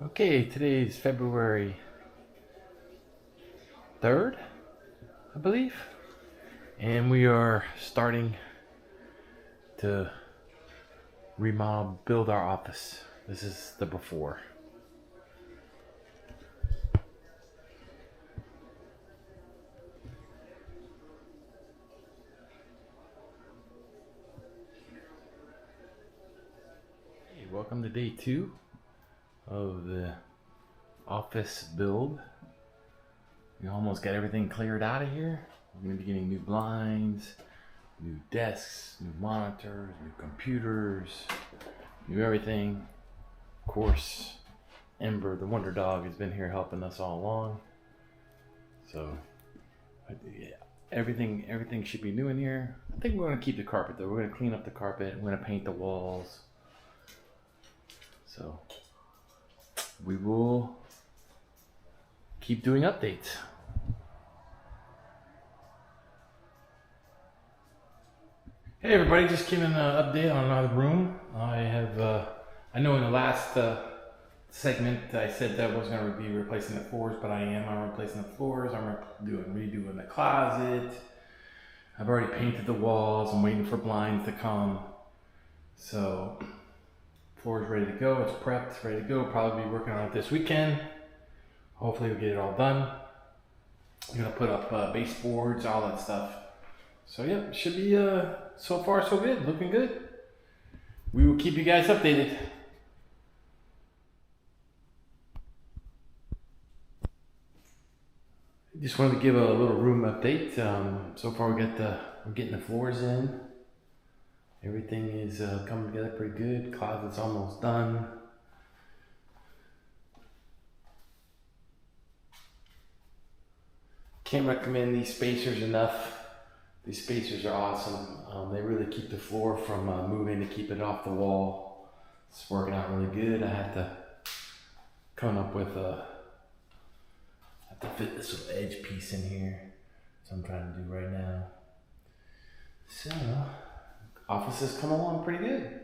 Okay, today is February 3rd, I believe, and we are starting to build our office. This is the before. Hey, welcome to day 2 of the office build. We almost got everything cleared out of here. We're going to be getting new blinds, new desks, new monitors, new computers, new everything. Of course, Ember, the wonder dog, has been here helping us all along. So, yeah, everything should be new in here. I think we're going to keep the carpet though. We're going to clean up the carpet. We're going to paint the walls. So, we will keep doing updates. Hey everybody, just came in an update on another room. I know in the last segment I said that I wasn't going to be replacing the floors, but I am. I'm replacing the floors. I'm redoing the closet. I've already painted the walls. I'm waiting for blinds to come. So, floor is ready to go. It's prepped, ready to go. Probably be working on it this weekend. Hopefully we'll get it all done. I'm going to put up baseboards, all that stuff. So yeah, it should be so far so good, looking good. We will keep you guys updated. Just wanted to give a little room update. So far we're getting the floors in. Everything is coming together pretty good. Closet's almost done. Can't recommend these spacers enough. These spacers are awesome. They really keep the floor from moving to keep it off the wall. It's working out really good. I have to come up with have to fit this little edge piece in here. So I'm trying to do right now. So, office is coming along pretty good.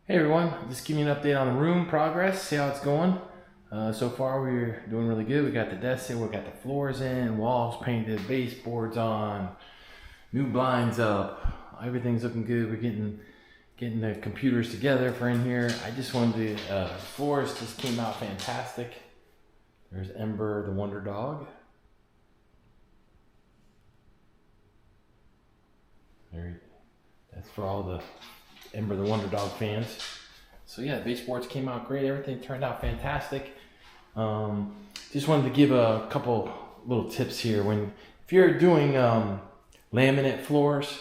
Hey everyone, just giving you an update on the room progress, see how it's going. So far we're doing really good. We got the desks in, we got the floors in, walls painted, baseboards on, new blinds up. Everything's looking good. We're getting the computers together for in here. I just wanted to, floors just came out fantastic. There's Ember, the wonder dog. That's for all the Ember the Wonder Dog fans. So yeah, baseboards came out great. Everything turned out fantastic. Just wanted to give a couple little tips here. If you're doing laminate floors,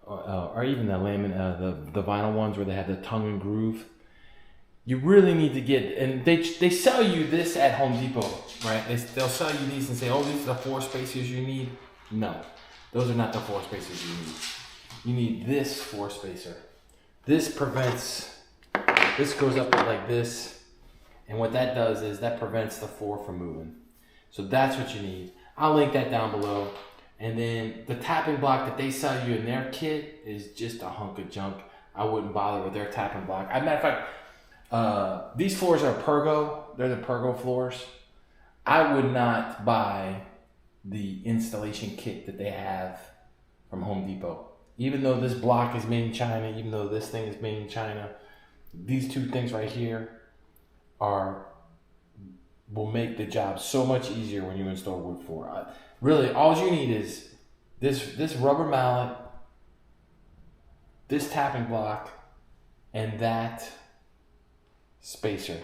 or even the laminate, the vinyl ones where they have the tongue and groove, you really need to get. And they sell you this at Home Depot, right? They'll sell you these and say, "Oh, these are the floor spacers you need." No, those are not the floor spacers you need. You need this floor spacer. This goes up like this, and what that does is that prevents the floor from moving. So that's what you need. I'll link that down below. And then the tapping block that they sell you in their kit is just a hunk of junk. I wouldn't bother with their tapping block. As a matter of fact, these floors are Pergo. They're the Pergo floors. I would not buy the installation kit that they have from Home Depot. Even though this block is made in China, even though this thing is made in China, these two things right here will make the job so much easier when you install wood floor. Really, all you need is this rubber mallet, this tapping block, and that spacer.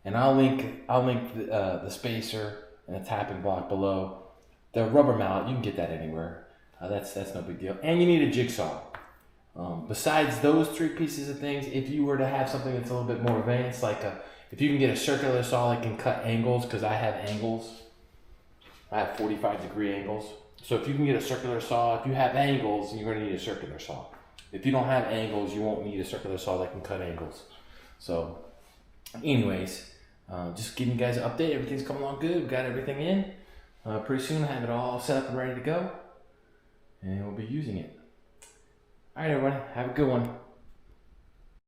And I'll link the spacer and the tapping block below. The rubber mallet, you can get that anywhere. That's no big deal. And you need a jigsaw. Besides those 3 pieces of things, if you were to have something that's a little bit more advanced, like if you can get a circular saw that can cut angles, because I have angles. I have 45-degree angles. So if you can get a circular saw, if you have angles, you're going to need a circular saw. If you don't have angles, you won't need a circular saw that can cut angles. So anyways, just giving you guys an update. Everything's coming along good. We've got everything in. Pretty soon, I have it all set up and ready to go, and we'll be using it. All right, everyone, have a good one.